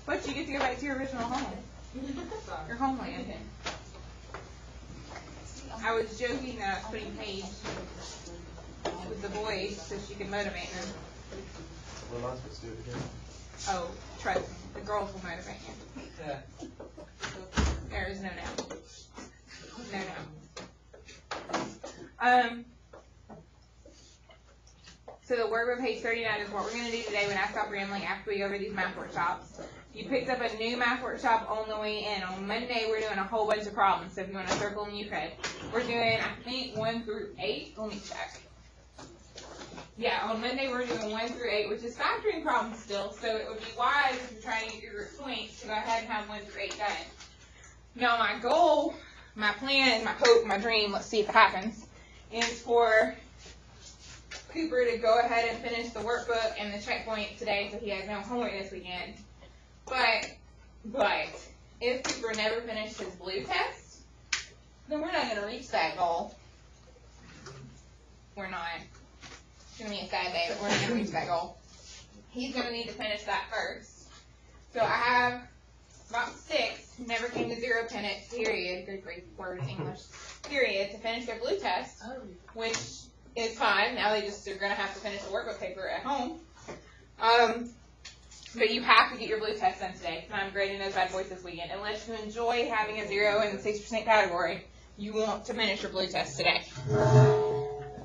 But you get to go back to your original home. Your homeland. I was joking that I was putting Paige with the boys so she could motivate them. What am I supposed to do again? Oh, trust me, the girls will motivate you. Yeah. There is no doubt. No doubt. So the workbook page 39 is what we're going to do today when I stop rambling after we go over these math workshops. You picked up a new math workshop on the way in. On Monday, we're doing a whole bunch of problems. So if you want to circle them, you could. We're doing, I think, 1 through 8. Let me check. Yeah, on Monday, we're doing 1 through 8, which is factoring problems still. So it would be wise if you're trying to get your points to go ahead and have 1 through 8 done. Now, my goal, my plan, my hope, my dream, let's see if it happens, is for Cooper to go ahead and finish the workbook and the checkpoint today so he has no homework this weekend. But if Cooper never finished his blue test, then we're not going to reach that goal. We're not. It's going to be a sad day, but we're not going to reach that goal. He's going to need to finish that first. So I have about 6 who never came to 0 pennant, period, good grief, word English, period, to finish their blue test, which is fine. Now they just are going to have to finish the workbook paper at home. But you have to get your blue test done today. And I'm grading those bad boys this weekend. Unless you enjoy having a 0 in the 60% category, you want to finish your blue test today.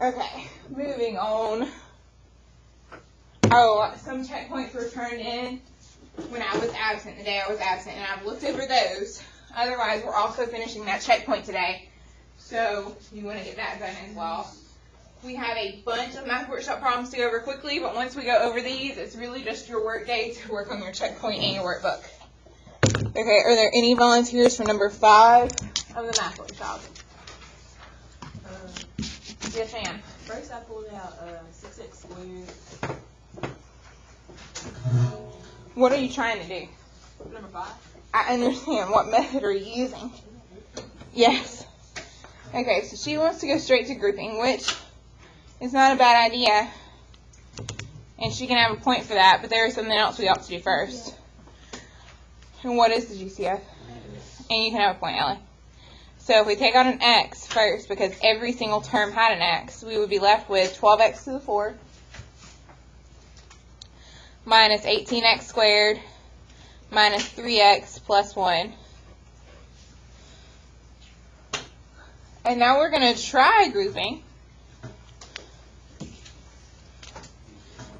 Okay, moving on. Oh, some checkpoints were turned in when I was absent, the day I was absent, and I've looked over those. Otherwise, we're also finishing that checkpoint today. So you want to get that done as well. We have a bunch of math workshop problems to go over quickly, but once we go over these, it's really just your work day to work on your checkpoint and your workbook. Okay, are there any volunteers for number 5 of the math workshop? Yes, ma'am. First, I pulled out 6x squared. What are you trying to do? Number 5. I understand. What method are you using? Yes. Okay, so she wants to go straight to grouping, which is not a bad idea. And she can have a point for that, but there is something else we ought to do first. And what is the GCF? And you can have a point, Ellie. So if we take out an x first, because every single term had an x, we would be left with 12x to the 4 minus 18x squared minus 3x plus 1. And now we're going to try grouping.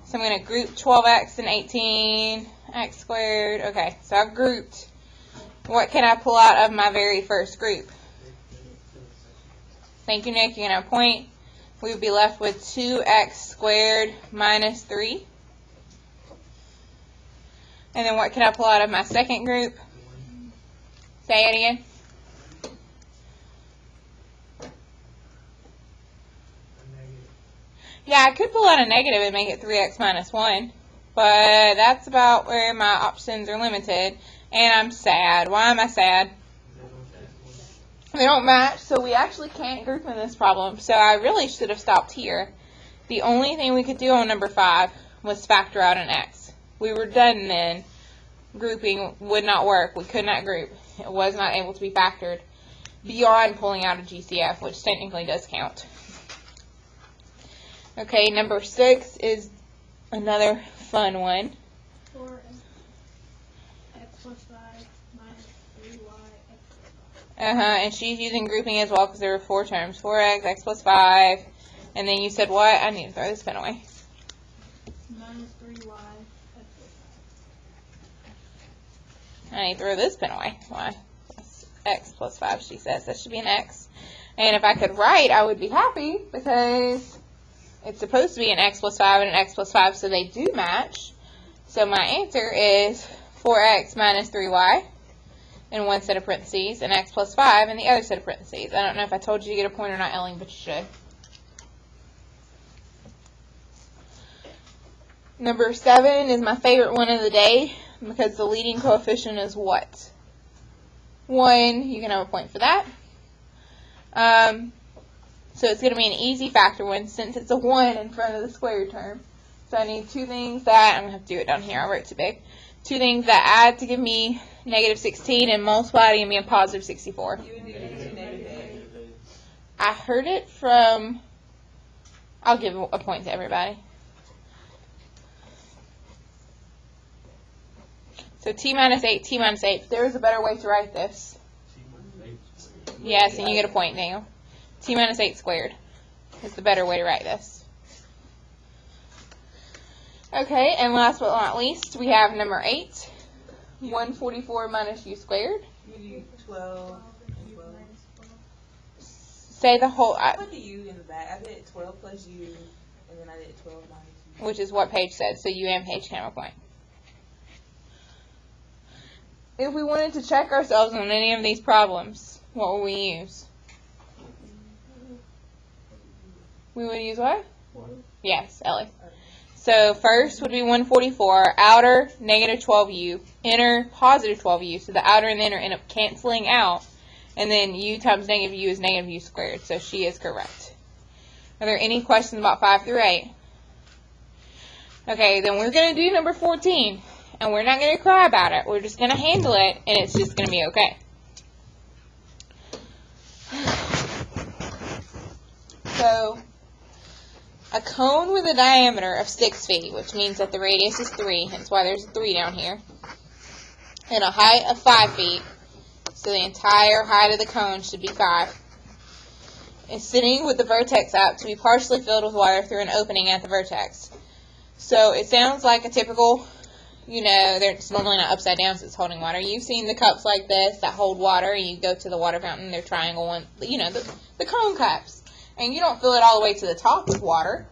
So I'm going to group 12x and 18x squared. Okay, so I've grouped. What can I pull out of my very first group? Thank you, Nick. You're going to have a point. We would be left with 2x squared minus 3. And then what can I pull out of my second group? Say it again. Yeah, I could pull out a negative and make it 3x minus 1, but that's about where my options are limited, and I'm sad. Why am I sad? They don't match, so we actually can't group in this problem, so I really should have stopped here. The only thing we could do on number 5 was factor out an x. We were done then. Grouping would not work. We could not group. It was not able to be factored beyond pulling out a GCF, which technically does count. Okay, number 6 is another fun one. 4x plus 5 minus 3y x. And she's using grouping as well because there were 4 terms. 4x, x plus 5, and then you said what? I need to throw this pen away. Minus 3y x plus 5. I need to throw this pen away. Why? X plus 5, she says. That should be an x. And if I could write, I would be happy because it's supposed to be an x plus 5 and an x plus 5, so they do match. So my answer is 4x minus 3y in one set of parentheses and x plus 5 in the other set of parentheses. I don't know if I told you to get a point or not, Ellie, but you should. Number 7 is my favorite one of the day because the leading coefficient is what? 1. You can have a point for that. So it's going to be an easy factor one since it's a 1 in front of the squared term. So I need two things that, I'm going to have to do it down here, I wrote too big. Two things that add to give me negative 16 and multiply to give me a positive 64. You would do negative 8. I heard it from, I'll give a point to everybody. So t minus 8, t minus 8. There is a better way to write this. Yes, and you get a point, Daniel. T minus 8 squared is the better way to write this. Okay, and last but not least, we have number 8. 144 minus u squared. You do 12 and 12. Say the whole, I put the u in the back. I did 12 plus u, and then I did 12 minus u. which is what Paige said, so you and Paige can have a point. If we wanted to check ourselves on any of these problems, what would we use? We would use what? Yes, Ellie. So first would be 144, outer negative 12u, inner positive 12u, so the outer and the inner end up canceling out, and then u times negative u is negative u squared, so she is correct. Are there any questions about 5 through 8? Okay, then we're going to do number 14, and we're not going to cry about it. We're just going to handle it, and it's just going to be okay. So, a cone with a diameter of 6 feet, which means that the radius is 3, hence why there's a 3 down here, and a height of 5 feet, so the entire height of the cone should be 5, is sitting with the vertex up to be partially filled with water through an opening at the vertex. So it sounds like a typical, it's normally not upside down since it's holding water. You've seen the cups like this that hold water. You go to the water fountain, they're triangle one, the cone cups. And you don't fill it all the way to the top with water.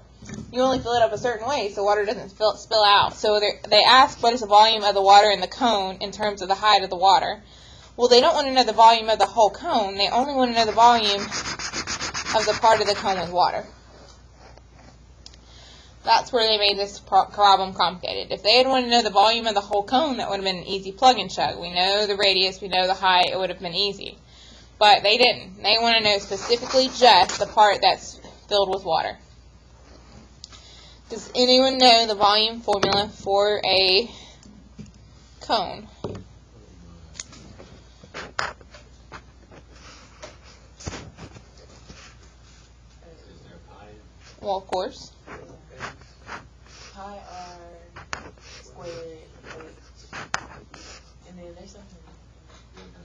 You only fill it up a certain way so water doesn't spill out. So they ask what is the volume of the water in the cone in terms of the height of the water. Well, they don't want to know the volume of the whole cone. They only want to know the volume of the part of the cone with water. That's where they made this problem complicated. If they had wanted to know the volume of the whole cone, that would have been an easy plug and chug. We know the radius, we know the height, it would have been easy. But they didn't. They want to know specifically just the part that's filled with water. Does anyone know the volume formula for a cone? Well, of course. Pi r squared h. And then there's something.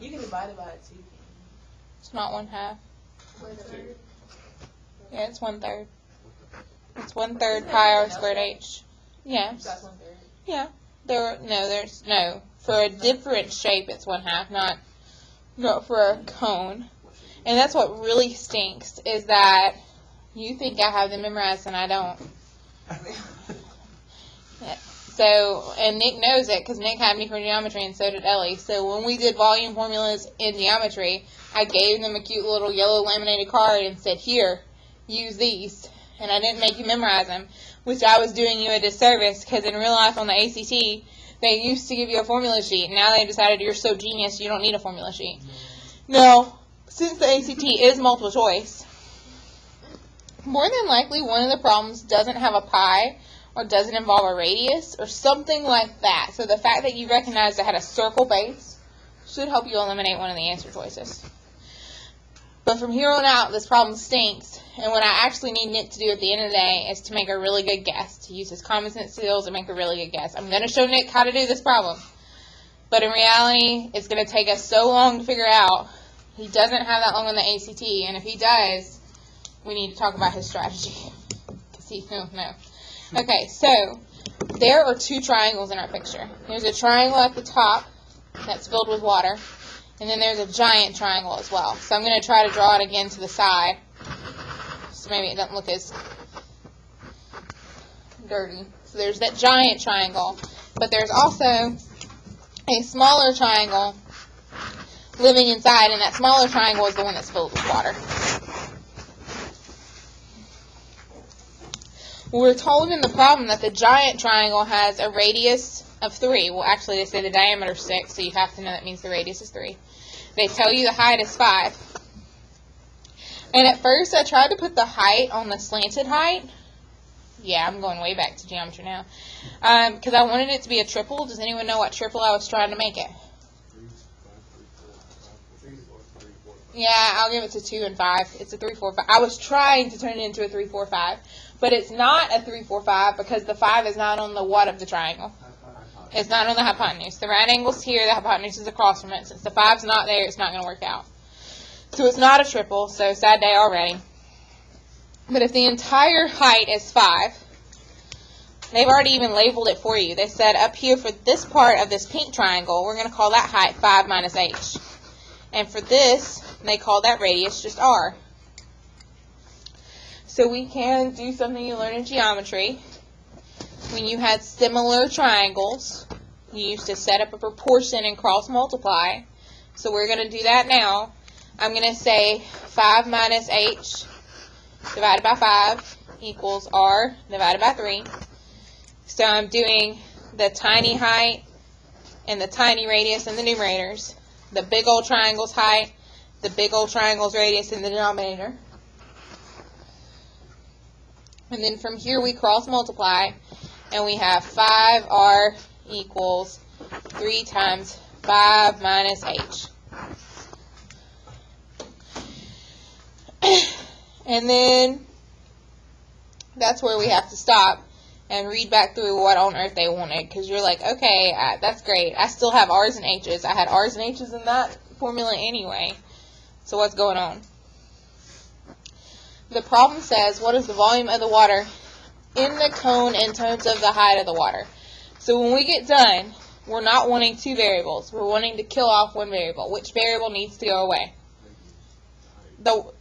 You can divide it by 2. It's not 1/2. Yeah, it's 1/3. It's 1/3 pi r squared h. Yeah. That's 1/3. Yeah. No. For a different shape, it's 1/2, not for a cone. And that's what really stinks, is that you think I have them memorized and I don't. Yeah. So, and Nick knows it because Nick had me for geometry and so did Ellie. So when we did volume formulas in geometry, I gave them a cute little yellow laminated card and said, here, use these. And I didn't make you memorize them, which I was doing you a disservice because in real life on the ACT, they used to give you a formula sheet. Now they decided you're so genius you don't need a formula sheet. No, since the ACT is multiple choice, more than likely one of the problems doesn't have a pi or doesn't involve a radius or something like that. So the fact that you recognized it had a circle base should help you eliminate one of the answer choices. But from here on out, this problem stinks. And what I actually need Nick to do at the end of the day is to make a really good guess, to use his common sense skills and make a really good guess. I'm going to show Nick how to do this problem. But in reality, it's going to take us so long to figure out. He doesn't have that long on the ACT. And if he does, we need to talk about his strategy. No. Okay, so there are 2 triangles in our picture. There's a triangle at the top that's filled with water. And then there's a giant triangle as well. So I'm going to try to draw it again to the side. So maybe it doesn't look as dirty. So there's that giant triangle. But there's also a smaller triangle living inside. And that smaller triangle is the one that's filled with water. We're told in the problem that the giant triangle has a radius of 3. Well, actually, they say the diameter is 6, so you have to know that means the radius is 3. They tell you the height is 5. And at first, I tried to put the height on the slanted height, Yeah, I'm going way back to geometry now. Because I wanted it to be a triple. Does anyone know what triple I was trying to make it? 3, 5, 3, 4, 5. Yeah, I'll give it to 2 and 5. It's a 3, 4, 5. I was trying to turn it into a 3, 4, 5. But it's not a 3, 4, 5 because the 5 is not on the what of the triangle. It's not on the hypotenuse. The right angle's here, the hypotenuse is across from it. Since the 5's not there, it's not going to work out. So it's not a triple, so sad day already. But if the entire height is 5, they've already even labeled it for you. They said up here for this part of this pink triangle, we're going to call that height 5 minus h. And for this, they call that radius just r. So we can do something you learn in geometry. When you had similar triangles, you used to set up a proportion and cross multiply. So we're going to do that now. I'm going to say 5 minus h divided by 5 equals r divided by 3. So I'm doing the tiny height and the tiny radius in the numerators, the big old triangle's height, the big old triangle's radius in the denominator. And then from here we cross multiply, and we have 5r equals 3 times 5 minus h. And then that's where we have to stop and read back through what on earth they wanted, because you're like, okay, that's great. I still have r's and h's. I had r's and h's in that formula anyway. So what's going on? The problem says, what is the volume of the water in the cone in terms of the height of the water? So when we get done, we're not wanting two variables. We're wanting to kill off one variable. Which variable needs to go away?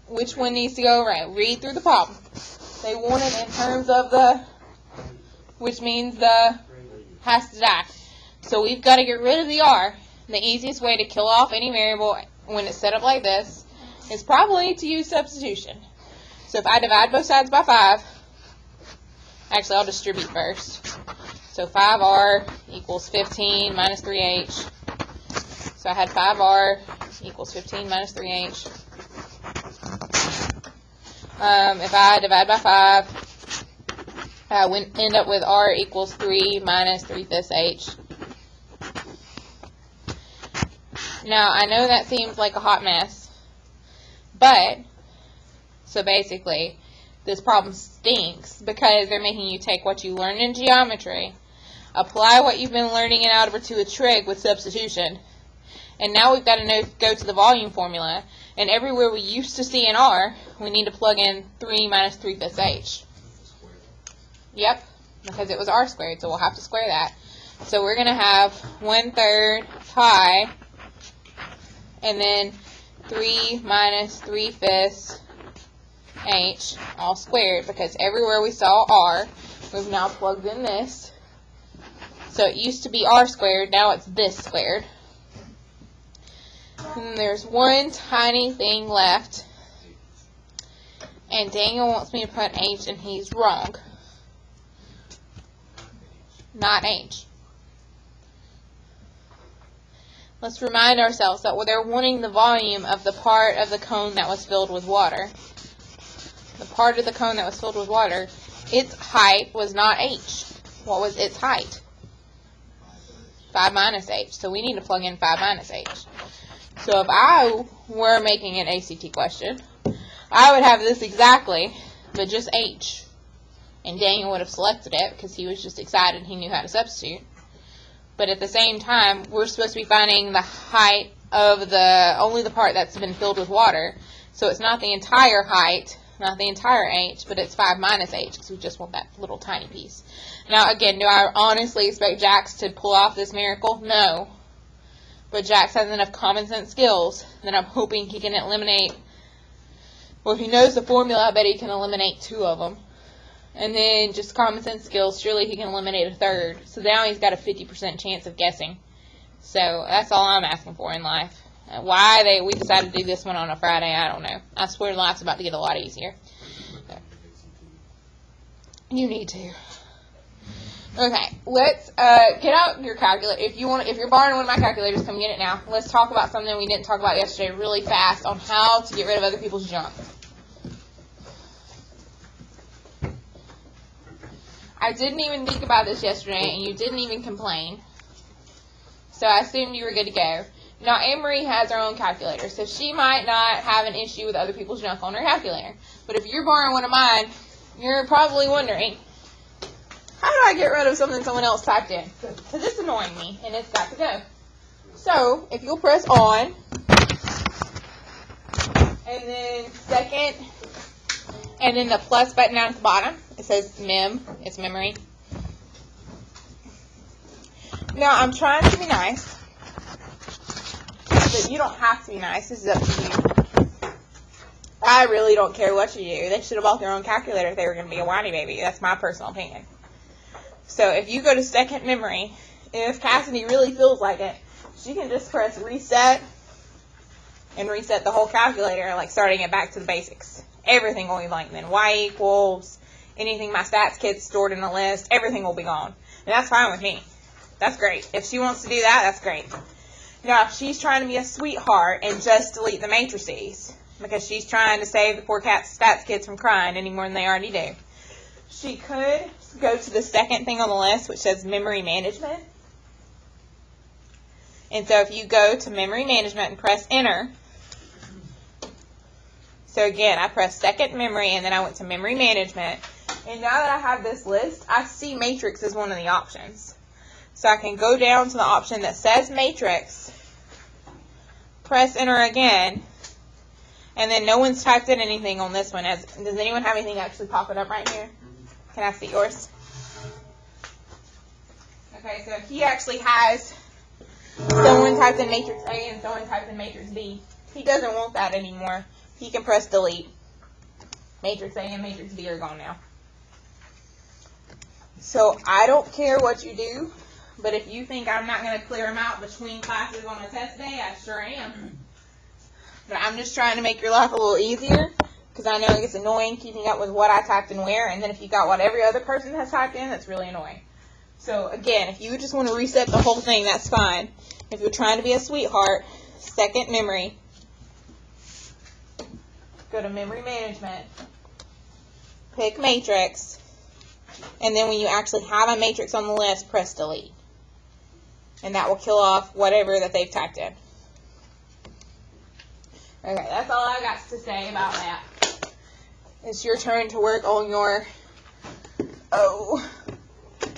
Which one needs to go away? Read through the problem. They want it in terms of the, which means the has to die. So we've got to get rid of the r. The easiest way to kill off any variable when it's set up like this is probably to use substitution. So if I divide both sides by 5, actually I'll distribute first. So 5r equals 15 minus 3h. So I had 5r equals 15 minus 3h. If I divide by 5, I end up with r equals 3 minus 3/5 h. Now, I know that seems like a hot mess, but, so basically, this problem stinks because they're making you take what you learned in geometry, apply what you've been learning in Algebra 2 with trig with substitution, and now we've got to go to the volume formula, and everywhere we used to see an r, we need to plug in 3 minus 3/5 h. Yep, because it was r squared, so we'll have to square that. So we're going to have 1/3 pi, and then 3 minus 3/5 h, all squared, because everywhere we saw r, we've now plugged in this. So it used to be r squared, now it's this squared. And there's one tiny thing left, and Daniel wants me to put h, and he's wrong. Not h. Let's remind ourselves that they're wanting the volume of the part of the cone that was filled with water. The part of the cone that was filled with water, its height was not h. What was its height? 5 minus h. So we need to plug in 5 minus h. So if I were making an ACT question, I would have this exactly, but just h. And Daniel would have selected it because he was just excited he knew how to substitute. But at the same time, we're supposed to be finding the height of only the part that's been filled with water. So it's not the entire height, not the entire h, but it's 5 minus h because we just want that little tiny piece. Now again, do I honestly expect Jax to pull off this miracle? No. But Jax has enough common sense skills that I'm hoping he can eliminate, well, if he knows the formula, I bet he can eliminate 2 of them. And then just common sense skills, surely he can eliminate a third. So now he's got a 50% chance of guessing. So that's all I'm asking for in life. Why we decided to do this one on a Friday, I don't know. I swear life's about to get a lot easier. You need to. Okay, let's get out your calculator. If you're borrowing one of my calculators, come get it now. Let's talk about something we didn't talk about yesterday really fast on how to get rid of other people's junk. I didn't even think about this yesterday, and you didn't even complain. So I assumed you were good to go. Now, Anne-Marie has her own calculator, so she might not have an issue with other people's junk on her calculator. But if you're borrowing one of mine, you're probably wondering, how do I get rid of something someone else typed in? Because it's annoying me, and it's got to go. So, if you'll press on, and then second, and then the plus button down at the bottom, it says mem, it's memory. Now, I'm trying to be nice, but you don't have to be nice. This is up to you. I really don't care what you do. They should have bought their own calculator if they were going to be a whiny baby. That's my personal opinion. So if you go to second memory, if Cassidy really feels like it, she can just press reset and reset the whole calculator, like starting it back to the basics. Everything will be blank then. Y equals anything my stats kid's stored in a list, everything will be gone. And that's fine with me. That's great. If she wants to do that, that's great. Now, if she's trying to be a sweetheart and just delete the matrices, because she's trying to save the poor stats kids from crying any more than they already do, she could go to the second thing on the list, which says memory management. And so if you go to memory management and press enter, so again, I pressed second memory and then I went to memory management. And now that I have this list, I see matrix as one of the options. So I can go down to the option that says matrix, press enter again, and then no one's typed in anything on this one. Does anyone have anything actually popping up right here? Can I see yours? Okay, so he actually has someone typed in matrix A and someone typed in matrix B. He doesn't want that anymore. He can press delete. Matrix A and matrix B are gone now. So I don't care what you do, but if you think I'm not going to clear them out between classes on a test day, I sure am. But I'm just trying to make your life a little easier, because I know it gets annoying keeping up with what I typed in where, and then if you got what every other person has typed in, that's really annoying. So again, if you just want to reset the whole thing, that's fine. If you're trying to be a sweetheart, second memory, go to memory management, pick matrix, and then when you actually have a matrix on the list, press delete. And that will kill off whatever that they've typed in. Okay, that's all I got to say about that. It's your turn to work on your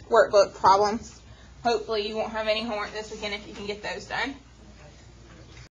workbook problems. Hopefully you won't have any homework this weekend if you can get those done.